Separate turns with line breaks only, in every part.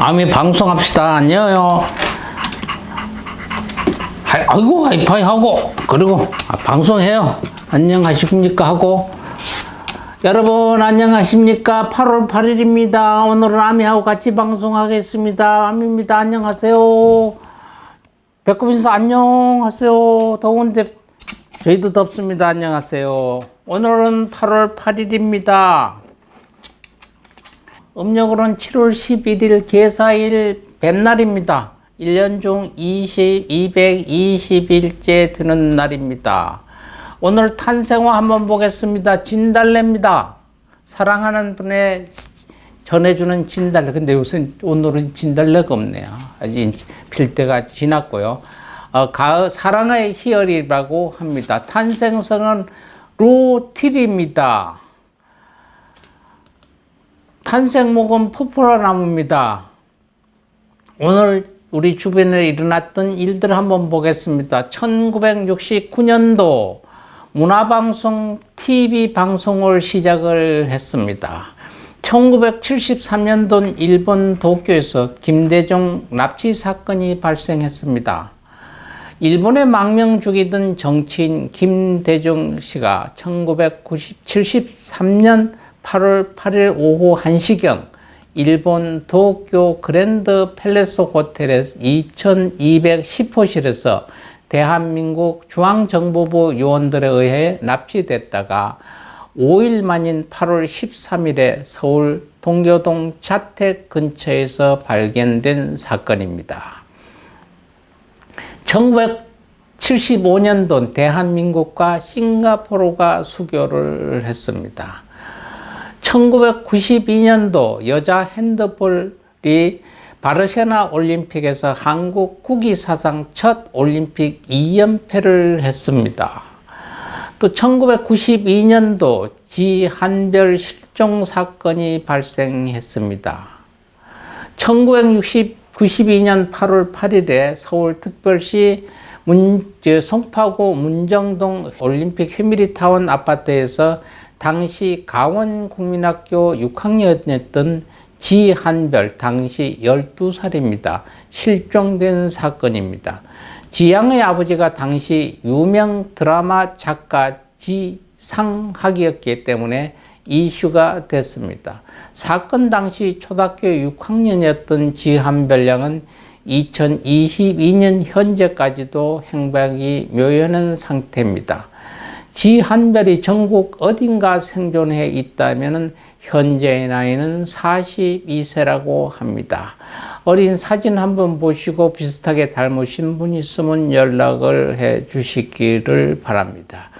아미 방송합시다. 안녕요. 아이고 하이파이 하고 그리고 방송해요. 안녕하십니까 하고 여러분 안녕하십니까. 8월 8일입니다. 오늘은 아미하고 같이 방송하겠습니다. 아미입니다. 안녕하세요. 배꼽 인사 안녕하세요. 더운데 저희도 덥습니다. 안녕하세요. 오늘은 8월 8일입니다. 음력으로는 7월 11일 개사일 뱀날입니다. 1년 중 220일째 드는 날입니다. 오늘 탄생화 한번 보겠습니다. 진달래입니다. 사랑하는 분의 전해주는 진달래. 근데 요새 오늘은 진달래가 없네요. 아직 필 때가 지났고요. 가을 사랑의 희열이라고 합니다. 탄생성은 루틸입니다. 탄생목은 포포라나무입니다. 오늘 우리 주변에 일어났던 일들을 한번 보겠습니다. 1969년도 문화방송 TV 방송을 시작을 했습니다. 1973년도 일본 도쿄에서 김대중 납치 사건이 발생했습니다. 일본의 망명 죽이던 정치인 김대중 씨가 1973년 8월 8일 오후 1시경 일본 도쿄 그랜드 팰리스 호텔의 2210호실에서 대한민국 중앙정보부 요원들에 의해 납치됐다가 5일 만인 8월 13일에 서울 동교동 자택 근처에서 발견된 사건입니다. 1975년도 대한민국과 싱가포르가 수교를 했습니다. 1992년도 여자 핸드볼이 바르셀로나 올림픽에서 한국 국위 사상 첫 올림픽 2연패를 했습니다. 또 1992년도 지한별 실종 사건이 발생했습니다. 1992년 8월 8일에 서울특별시 송파구 문정동 올림픽 휴미리타운 아파트에서 당시 강원국민학교 6학년이었던 지한별 당시 12살입니다. 실종된 사건입니다. 지양의 아버지가 당시 유명 드라마 작가 지상학이었기 때문에 이슈가 됐습니다. 사건 당시 초등학교 6학년이었던 지한별 양은 2022년 현재까지도 행방이 묘연한 상태입니다. 지한별이 전국 어딘가 생존해 있다면 현재의 나이는 42세라고 합니다. 어린 사진 한번 보시고 비슷하게 닮으신 분 있으면 연락을 해 주시기를 바랍니다.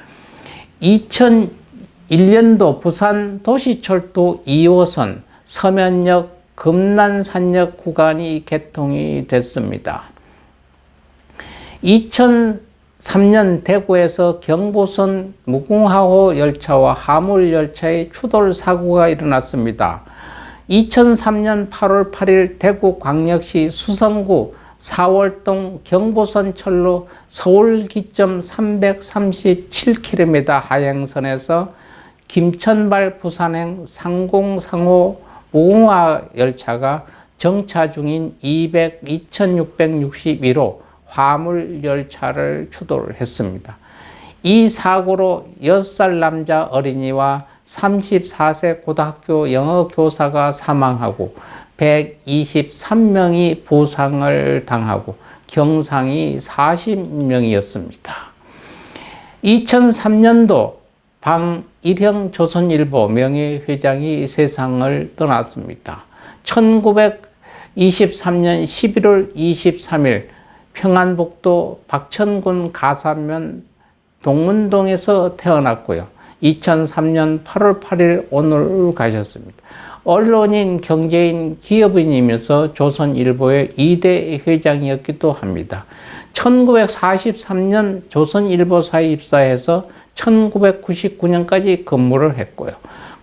2001년도 부산 도시철도 2호선 서면역 금난산역 구간이 개통이 됐습니다. 2003년 대구에서 경부선 무궁화호 열차와 화물열차의 추돌 사고가 일어났습니다. 2003년 8월 8일 대구광역시 수성구 사월동 경부선철로 서울기점 337km 하행선에서 김천발 부산행 상공상호 무궁화 열차가 정차 중인 2661호 화물 열차를 추돌했습니다. 이 사고로 6살 남자 어린이와 34세 고등학교 영어 교사가 사망하고 123명이 부상을 당하고 경상이 40명이었습니다. 2003년도 방일형 조선일보 명예회장이 세상을 떠났습니다. 1923년 11월 23일 평안북도 박천군 가산면 동문동에서 태어났고요. 2003년 8월 8일 오늘 가셨습니다. 언론인, 경제인, 기업인이면서 조선일보의 2대 회장이었기도 합니다. 1943년 조선일보사에 입사해서 1999년까지 근무를 했고요.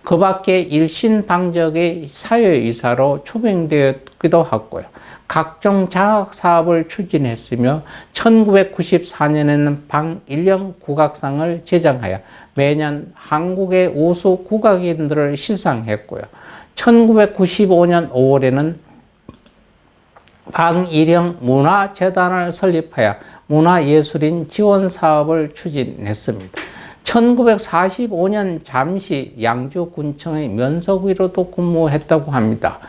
그 밖에 일신방적의 사회이사로 초빙되었기도 하고요. 각종 장학사업을 추진했으며 1994년에는 방일령 국악상을 제정하여 매년 한국의 우수 국악인들을 시상했고요. 1995년 5월에는 방일영 문화재단을 설립하여 문화예술인 지원 사업을 추진했습니다. 1945년 잠시 양주군청의 면석위로도 근무했다고 합니다.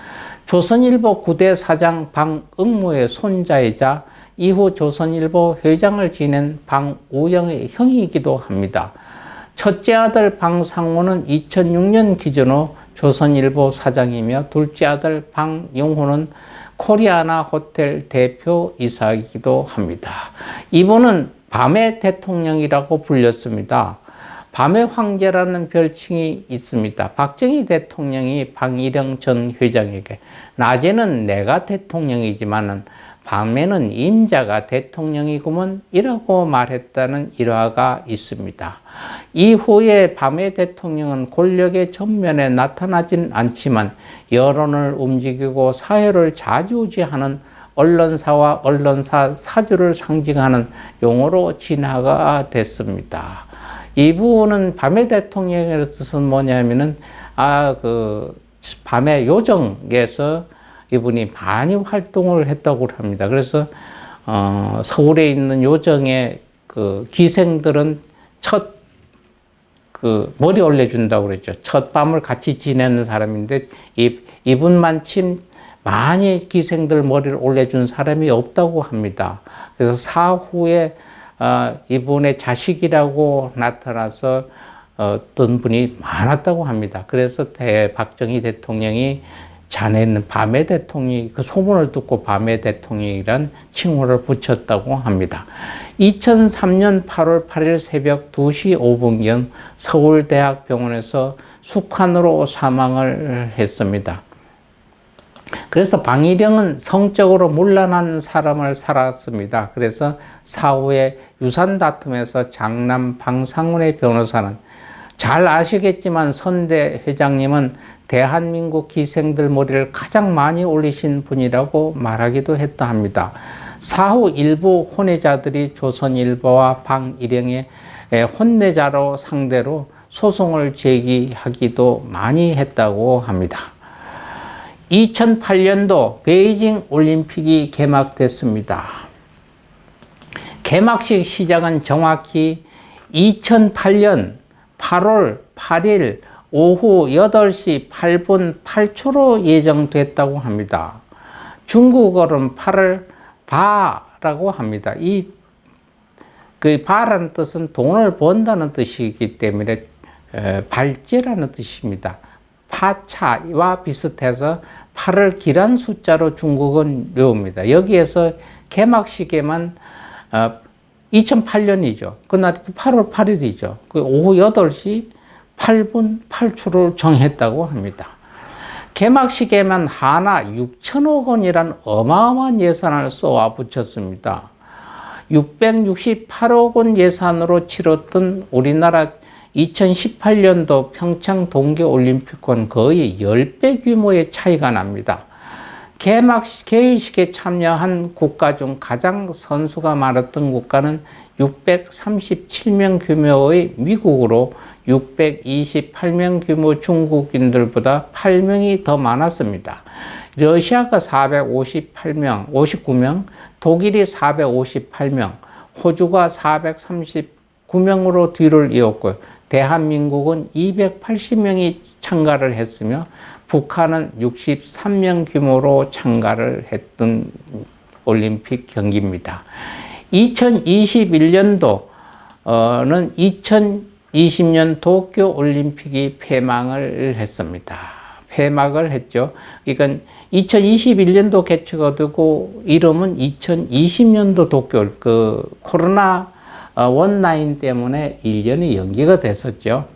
조선일보 9대 사장 방응무의 손자이자 이후 조선일보 회장을 지낸 방우영의 형이기도 합니다. 첫째 아들 방상호는 2006년 기준으로 조선일보 사장이며 둘째 아들 방용호는 코리아나 호텔 대표이사이기도 합니다. 이분은 밤의 대통령이라고 불렸습니다. 밤의 황제라는 별칭이 있습니다. 박정희 대통령이 방일영 전 회장에게 낮에는 내가 대통령이지만은 밤에는 임자가 대통령이구먼 이라고 말했다는 일화가 있습니다. 이후에 밤의 대통령은 권력의 전면에 나타나진 않지만 여론을 움직이고 사회를 좌지우지하는 언론사와 언론사 사주를 상징하는 용어로 진화가 됐습니다. 이 부분은 밤의 대통령의 뜻은 뭐냐면은 밤의 요정에서 이분이 많이 활동을 했다고 합니다. 그래서 서울에 있는 요정의 기생들은 머리 올려준다고 그랬죠. 첫 밤을 같이 지내는 사람인데 이분만 침 많이 기생들 머리를 올려준 사람이 없다고 합니다. 그래서 사후에 이분의 자식이라고 나타나서 어떤 분이 많았다고 합니다. 그래서 박정희 대통령이 자네는 밤의 대통령이 그 소문을 듣고 밤의 대통령이란 칭호를 붙였다고 합니다. 2003년 8월 8일 새벽 2시 5분경 서울대학병원에서 숙환으로 사망을 했습니다. 그래서 방일영은 성적으로 문란한 사람을 살았습니다. 그래서 사후에 유산 다툼에서 장남 방상훈의 변호사는 잘 아시겠지만 선대 회장님은 대한민국 기생들 머리를 가장 많이 올리신 분이라고 말하기도 했다 합니다. 사후 일부 혼외자들이 조선일보와 방일영의 혼내자로 상대로 소송을 제기하기도 많이 했다고 합니다. 2008년도 베이징 올림픽이 개막됐습니다. 개막식 시작은 정확히 2008년 8월 8일 오후 8시 8분 8초로 예정됐다고 합니다. 중국어로는 8을 바라고 합니다. 바라는 뜻은 돈을 번다는 뜻이기 때문에 발제라는 뜻입니다. 파차와 비슷해서 8을 길한 숫자로 중국은 외웁니다. 여기에서 개막식에만 2008년이죠. 그날이 8월 8일이죠. 오후 8시 8분 8초를 정했다고 합니다. 개막식에만 하나 6천억 원이란 어마어마한 예산을 쏘아 붙였습니다. 668억 원 예산으로 치렀던 우리나라 2018년도 평창 동계올림픽과는 거의 10배 규모의 차이가 납니다. 개회식에 참여한 국가 중 가장 선수가 많았던 국가는 637명 규모의 미국으로 628명 규모 중국인들보다 8명이 더 많았습니다. 러시아가 59명, 독일이 458명, 호주가 439명으로 뒤를 이었고요. 대한민국은 280명이 참가를 했으며 북한은 63명 규모로 참가를 했던 올림픽 경기입니다. 2021년도는 2020년 도쿄올림픽이 폐막을 했습니다. 폐막을 했죠. 그러니까 2021년도 개최가 되고 이름은 2020년도 도쿄 코로나 원라인 때문에 1년이 연기가 됐었죠.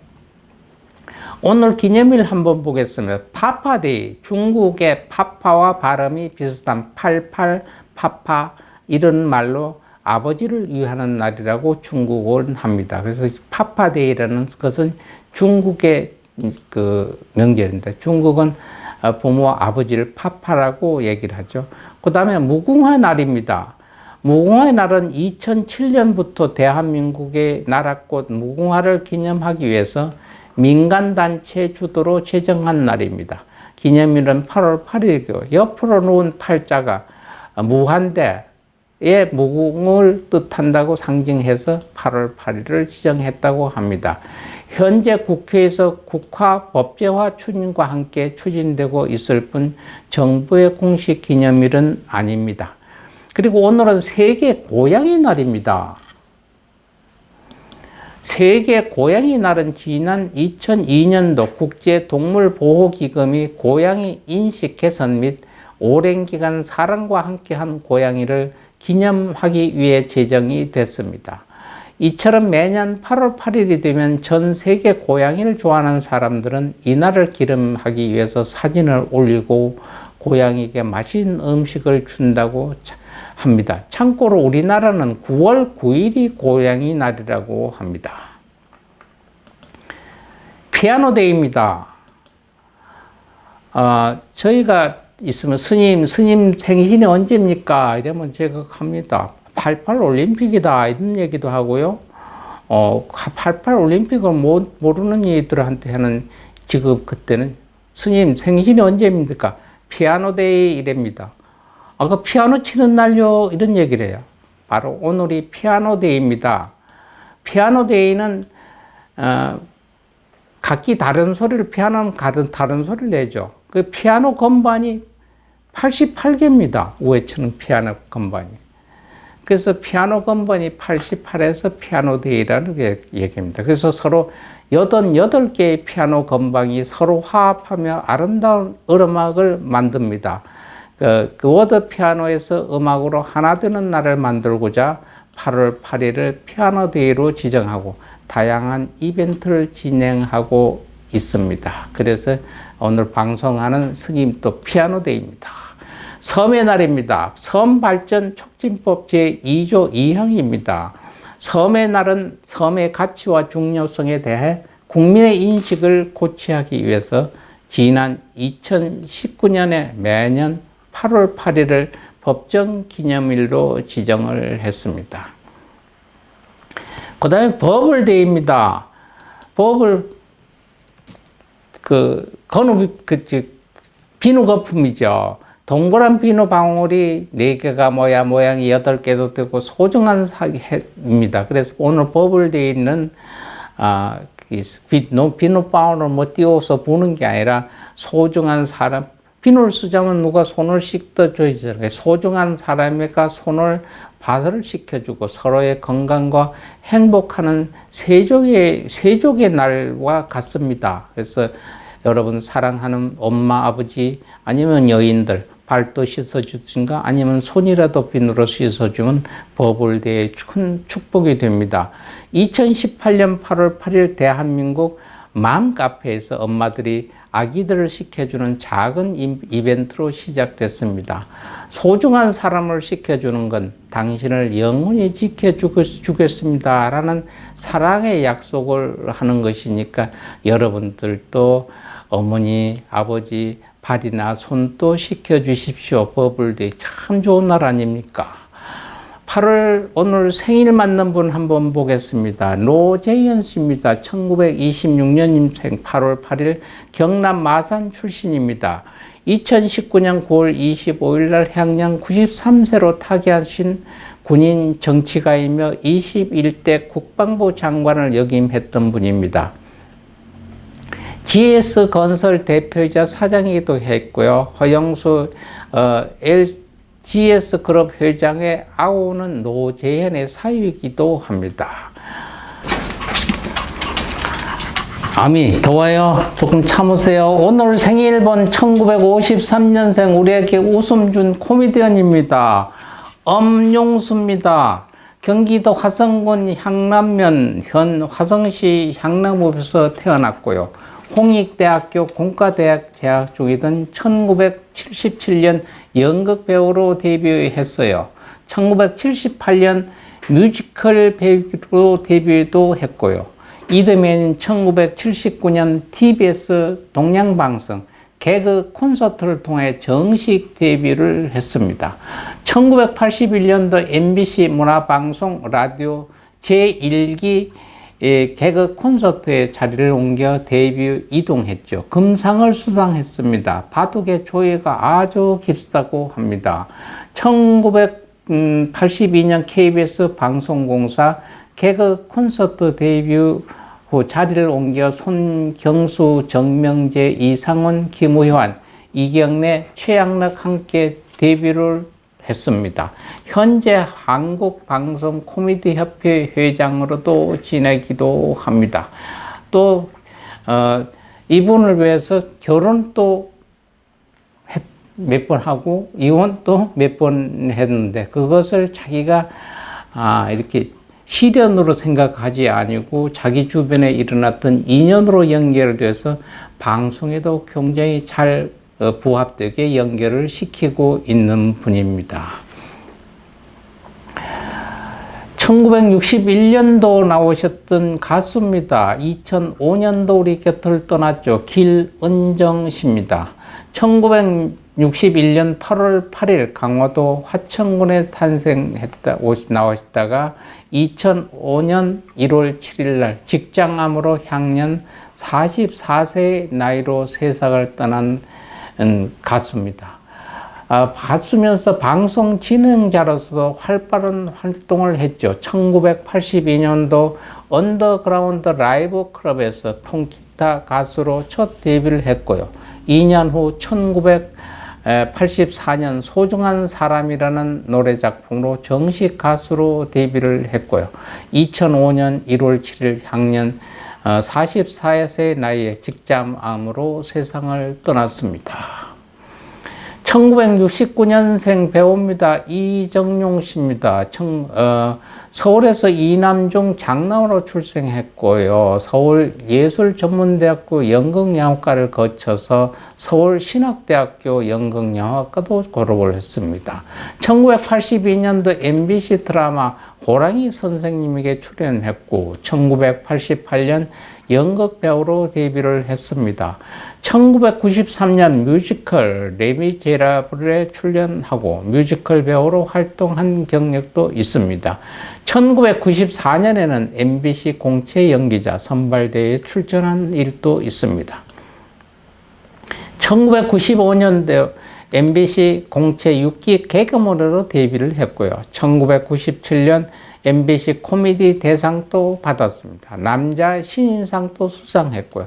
오늘 기념일 한번 보겠습니다. 파파데이, 중국의 파파와 발음이 비슷한 88 파파 이런 말로 아버지를 위하는 날이라고 중국어는 합니다. 그래서 파파데이라는 것은 중국의 명절입니다. 중국은 부모 아버지를 파파라고 얘기를 하죠. 그 다음에 무궁화 날입니다. 무궁화의 날은 2007년부터 대한민국의 나라꽃 무궁화를 기념하기 위해서 민간단체 주도로 제정한 날입니다. 기념일은 8월 8일이고 옆으로 놓은 팔자가 무한대의 무궁을 뜻한다고 상징해서 8월 8일을 지정했다고 합니다. 현재 국회에서 국화 법제화 추진과 함께 추진되고 있을 뿐 정부의 공식 기념일은 아닙니다. 그리고 오늘은 세계 고양이 날입니다. 세계 고양이 날은 지난 2002년도 국제동물보호기금이 고양이 인식 개선 및 오랜 기간 사랑과 함께한 고양이를 기념하기 위해 제정이 됐습니다. 이처럼 매년 8월 8일이 되면 전 세계 고양이를 좋아하는 사람들은 이날을 기념하기 위해서 사진을 올리고 고양이에게 맛있는 음식을 준다고 합니다. 참고로 우리나라는 9월 9일이 고양이 날이라고 합니다. 피아노 데이입니다. 저희가 있으면 스님 생신이 언제입니까? 이러면 제가 합니다. 88 올림픽이다 이런 얘기도 하고요. 88 올림픽을 모르는 이들한테 하는 지금 그때는 스님 생신이 언제입니까? 피아노 데이 이랍니다. 그 피아노 치는 날요 이런 얘기를 해요. 바로 오늘이 피아노 데이입니다. 피아노 데이는 각기 다른 소리를 피아노는 다른 소리를 내죠. 그 피아노 건반이 88개입니다. 우회치는 피아노 건반이. 그래서 피아노 건반이 88에서 피아노 데이라는 게 얘기입니다. 그래서 서로 88개의 피아노 건반이 서로 화합하며 아름다운 음악을 만듭니다. 그 워드 피아노에서 음악으로 하나 되는 날을 만들고자 8월 8일을 피아노 데이로 지정하고 다양한 이벤트를 진행하고 있습니다. 그래서 오늘 방송하는 스님도 피아노 데이입니다. 섬의 날입니다. 섬 발전 촉진법 제2조 2항입니다. 섬의 날은 섬의 가치와 중요성에 대해 국민의 인식을 고취하기 위해서 지난 2019년에 매년 8월 8일을 법정 기념일로 지정을 했습니다. 그 다음에 버블데이입니다. 버블, 비누 거품이죠. 동그란 비누 방울이 4개가 모양이 8개도 되고 소중한 사기입니다. 그래서 오늘 버블데이는, 비누 방울을 띄워서 부는 게 아니라 소중한 사람, 비누를 쓰자면 누가 손을 씻어줘야죠. 소중한 사람에게 손을 발효를 시켜주고 서로의 건강과 행복하는 세족의 날과 같습니다. 그래서 여러분 사랑하는 엄마, 아버지 아니면 여인들 발도 씻어주든가 아니면 손이라도 비누로 씻어주면 버블데이의 큰 축복이 됩니다. 2018년 8월 8일 대한민국 맘카페에서 엄마들이 아기들을 시켜주는 작은 이벤트로 시작됐습니다. 소중한 사람을 시켜주는 건 당신을 영원히 지켜주겠습니다 라는 사랑의 약속을 하는 것이니까 여러분들도 어머니, 아버지 발이나 손도 시켜주십시오. 버블데이 참 좋은 날 아닙니까? 8월 오늘 생일 맞는 분 한번 보겠습니다. 노재현 씨입니다. 1926년생 8월 8일 경남 마산 출신입니다. 2019년 9월 25일 날 향년 93세로 타계하신 군인 정치가이며 21대 국방부 장관을 역임했던 분입니다. GS건설 대표이자 사장이기도 했고요. 허영수 GS그룹 회장의 아우는 노재현의 사위이기도 합니다. 아미 더워요. 조금 참으세요. 오늘 생일본 1953년생 우리에게 웃음 준 코미디언입니다. 엄용수입니다. 경기도 화성군 향남면 현 화성시 향남읍에서 태어났고요. 홍익대학교 공과대학 재학 중이던 1977년 연극배우로 데뷔했어요. 1978년 뮤지컬 배우로 데뷔도 했고요. 이듬해인 1979년 TBS 동양방송 개그 콘서트를 통해 정식 데뷔를 했습니다. 1981년도 MBC 문화방송 라디오 제1기 개그 콘서트의 자리를 옮겨 데뷔 이동했죠. 금상을 수상했습니다. 바둑의 조예가 아주 깊다고 합니다. 1982년 KBS 방송공사 개그 콘서트 데뷔 후 자리를 옮겨 손경수, 정명재, 이상훈, 김우환, 이경래, 최양락 함께 데뷔를 했습니다. 현재 한국방송 코미디협회 회장으로도 지내기도 합니다. 또 이분을 위해서 결혼도 몇 번 하고 이혼도 몇 번 했는데 그것을 자기가 이렇게 시련으로 생각하지 아니고 자기 주변에 일어났던 인연으로 연결돼서 방송에도 굉장히 잘 부합되게 연결을 시키고 있는 분입니다. 1961년도 나오셨던 가수입니다. 2005년도 우리 곁을 떠났죠. 길은정 씨입니다. 1961년 8월 8일 강화도 화천군에 나오시다가 2005년 1월 7일 날 직장암으로 향년 44세의 나이로 세상을 떠난 가수입니다. 가수면서 방송 진행자로서도 활발한 활동을 했죠. 1982년도 언더그라운드 라이브 클럽에서 통기타 가수로 첫 데뷔를 했고요. 2년 후 1984년 소중한 사람이라는 노래 작품으로 정식 가수로 데뷔를 했고요. 2005년 1월 7일 향년 44세 나이에 직장암으로 세상을 떠났습니다. 1969년생 배우입니다. 이정용 씨입니다. 서울에서 이남중 장남으로 출생했고요. 서울예술전문대학교 연극영화과를 거쳐서 서울신학대학교 연극영화과도 졸업을 했습니다. 1982년도 MBC 드라마 호랑이 선생님에게 출연했고 1988년 연극배우로 데뷔를 했습니다. 1993년 뮤지컬 레미제라블에 출연하고 뮤지컬 배우로 활동한 경력도 있습니다. 1994년에는 MBC 공채 연기자 선발대회에 출전한 일도 있습니다. 1995년도 MBC 공채 6기 개그맨으로 데뷔를 했고요. 1997년 MBC 코미디 대상도 받았습니다. 남자 신인상도 수상했고요.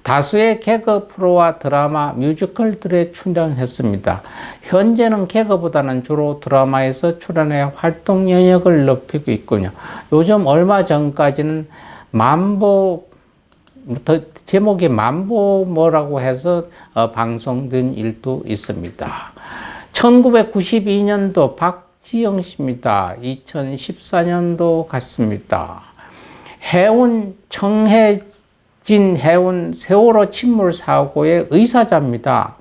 다수의 개그 프로와 드라마, 뮤지컬들에 출연했습니다. 현재는 개그보다는 주로 드라마에서 출연해 활동 영역을 넓히고 있군요. 요즘 얼마 전까지는 제목이 만보 뭐라고 해서 방송된 일도 있습니다. 1992년도 박지영 씨입니다. 2014년도 같습니다. 정혜진 해운 세월호 침몰 사고의 의사자입니다.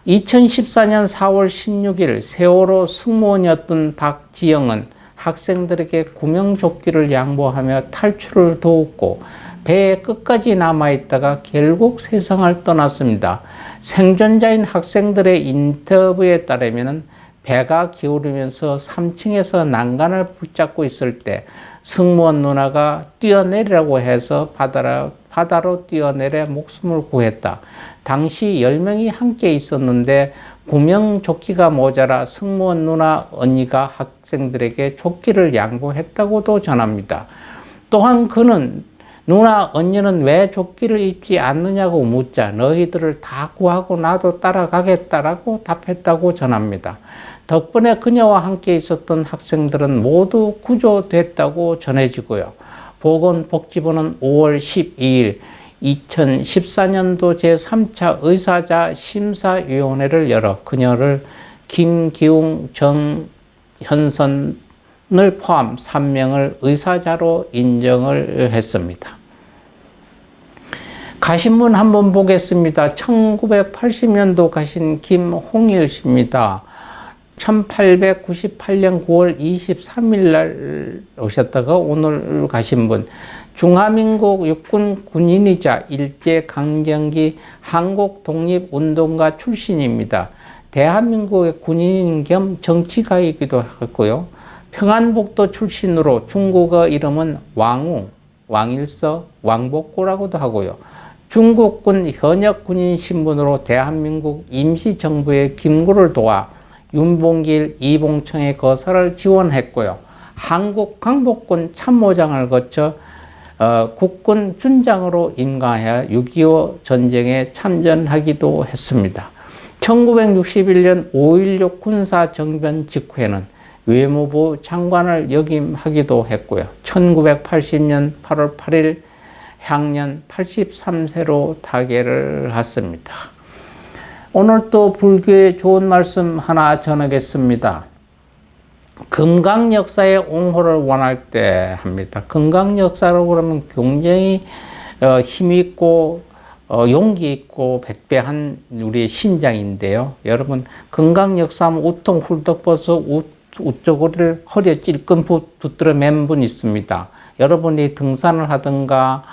2014년 4월 16일 세월호 승무원이었던 박지영은 학생들에게 구명조끼를 양보하며 탈출을 도웠고 배에 끝까지 남아있다가 결국 세상을 떠났습니다. 생존자인 학생들의 인터뷰에 따르면 배가 기울이면서 3층에서 난간을 붙잡고 있을 때 승무원 누나가 뛰어내리라고 해서 바다로 뛰어내려 목숨을 구했다. 당시 10명이 함께 있었는데 구명조끼가 모자라 승무원 누나 언니가 학생들에게 조끼를 양보했다고도 전합니다. 또한 그는 누나 언니는 왜 조끼를 입지 않느냐고 묻자 너희들을 다 구하고 나도 따라가겠다라고 답했다고 전합니다. 덕분에 그녀와 함께 있었던 학생들은 모두 구조됐다고 전해지고요. 보건복지부는 5월 12일 2014년도 제3차 의사자 심사위원회를 열어 그녀를 김기웅, 정현선을 포함 3명을 의사자로 인정을 했습니다. 가신 분 한번 보겠습니다. 1980년도 가신 김홍일 씨입니다. 1898년 9월 23일 날 오셨다가 오늘 가신 분. 중화민국 육군 군인이자 일제강점기 한국독립운동가 출신입니다. 대한민국의 군인 겸 정치가이기도 했고요. 평안북도 출신으로 중국어 이름은 왕우, 왕일서, 왕복고라고도 하고요. 중국군 현역 군인 신분으로 대한민국 임시정부의 김구를 도와 윤봉길, 이봉청의 거사를 지원했고요. 한국 광복군 참모장을 거쳐 국군 준장으로 임관하여 6.25 전쟁에 참전하기도 했습니다. 1961년 5.16 군사정변 직후에는 외무부 장관을 역임하기도 했고요. 1980년 8월 8일 향년 83세로 타계를 했습니다. 오늘 또 불교의 좋은 말씀 하나 전하겠습니다. 금강 역사의 옹호를 원할 때 합니다. 금강 역사라고 그러면 굉장히 힘있고 용기 있고 백배한 우리의 신장인데요. 여러분 금강 역사하면 우통 훌떡 벗어 우쪽을 허리에 찔끔 붙들어 맨 분 있습니다. 여러분이 등산을 하든가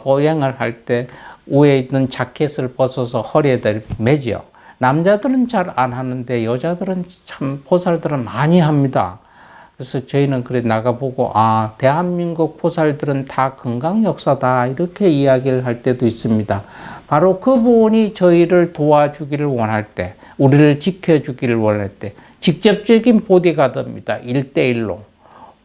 보행을 할 때 위에 있는 자켓을 벗어서 허리에다 매죠. 남자들은 잘 안 하는데 여자들은 참 보살들은 많이 합니다. 그래서 저희는 그래 나가보고 대한민국 보살들은 다 금강 역사다 이렇게 이야기를 할 때도 있습니다. 바로 그분이 저희를 도와주기를 원할 때, 우리를 지켜주기를 원할 때 직접적인 보디가드입니다. 1대1로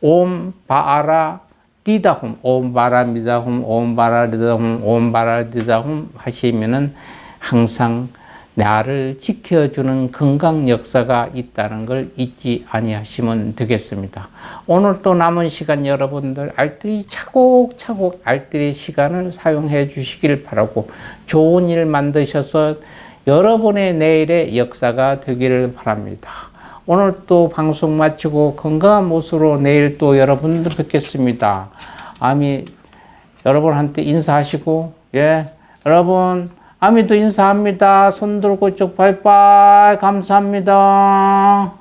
옴 바아라 리다홈, 옴 바라 미다홈, 옴 바라 리다홈, 옴 바라 리다홈 하시면은 항상 나를 지켜주는 건강 역사가 있다는 걸 잊지 아니하시면 되겠습니다. 오늘 또 남은 시간 여러분들 알뜰히 차곡차곡 알뜰히 시간을 사용해 주시길 바라고 좋은 일 만드셔서 여러분의 내일의 역사가 되기를 바랍니다. 오늘 또 방송 마치고 건강한 모습으로 내일 또 여러분들 뵙겠습니다. 아미 여러분한테 인사하시고, 여러분 아미도 인사합니다. 손 들고 쭉 바이바이 감사합니다.